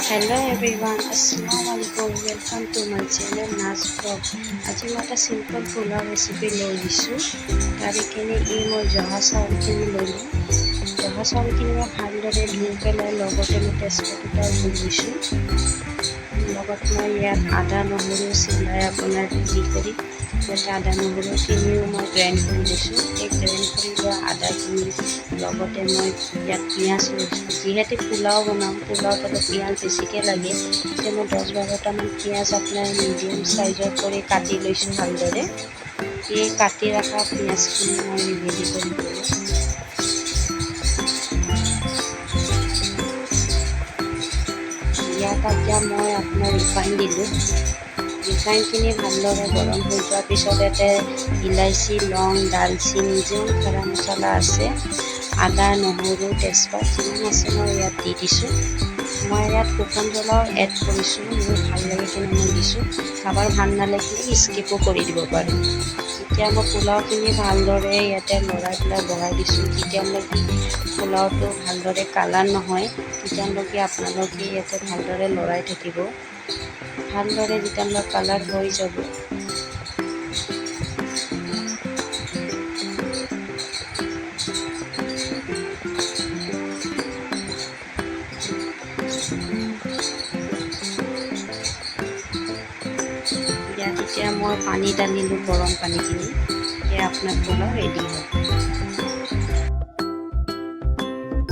Hello everyone, Assalamualaikum. Welcome to my channel Naz Vlog. আজি মই এটা সিম্পল পোলাও ৰেচিপি লৈ দিছোঁ। তাৰিখিনি মই জহা চাউলখিনি ল'লোঁ। জহা চাউলখিনি মই ভালদৰে ধুই পেলাই লগতে মই তেজপাত এটা দি দিছোঁ। লগত মই ইয়াত আদা নহৰু চিলাই আপোনাৰ দি কৰি ইয়াতে আদা নহৰুখিনিও মই গ্ৰাইণ্ড কৰি লৈছোঁ। এই গ্ৰাইণ্ড কৰি লোৱা আদাখিনি লগতে মই ইয়াত পিঁয়াজ লৈছোঁ। যিহেতু পোলাও বনাম, পোলাওত অলপ পিঁয়াজ বেছিকৈ লাগে, এতিয়া মই 10-12টামান পিঁয়াজ আপোনাৰ মিডিয়াম চাইজৰ কৰি কাটি লৈছোঁ ভালদৰে। এই কাটি ৰখা পিঁয়াজখিনি মই ৰেডি কৰি দিলোঁ। ইয়াত এতিয়া মই আপোনাৰ ৰিফাইন দিলোঁ। ৰিফাইনখিনি ভালদৰে গৰম হৈ যোৱাৰ পিছত ইয়াতে ইলাইচি, লং, ডালচিনি, যিমান গৰম মছলা আছে, আদা নহৰু তেজপাত যিমান আছে মই ইয়াত দি দিছোঁ। মই ইয়াত শুকান জ্বলাও এড কৰিছোঁ, মোৰ ভাল লাগে কিনে মই দিছোঁ। কাৰোবাৰ ভাল নালাগিলে স্কিপো কৰি দিব পাৰে। এতিয়া মই পোলাওখিনি ভালদৰে ইয়াতে লৰাই পেলাই বহাই দিছোঁ। যেতিয়ালৈকে পোলাওটো ভালদৰে কালাৰ নহয় তেতিয়ালৈকে আপোনালোকে ইয়াতে ভালদৰে লৰাই থাকিব। ভালদৰে যেতিয়ালৈ কালাৰ হৈ যাব, ইয়াত এতিয়া মই পানী ঢালিলোঁ, গৰম পানীখিনি। এতিয়া আপোনাৰ পোলাও ৰেডি হ'ব।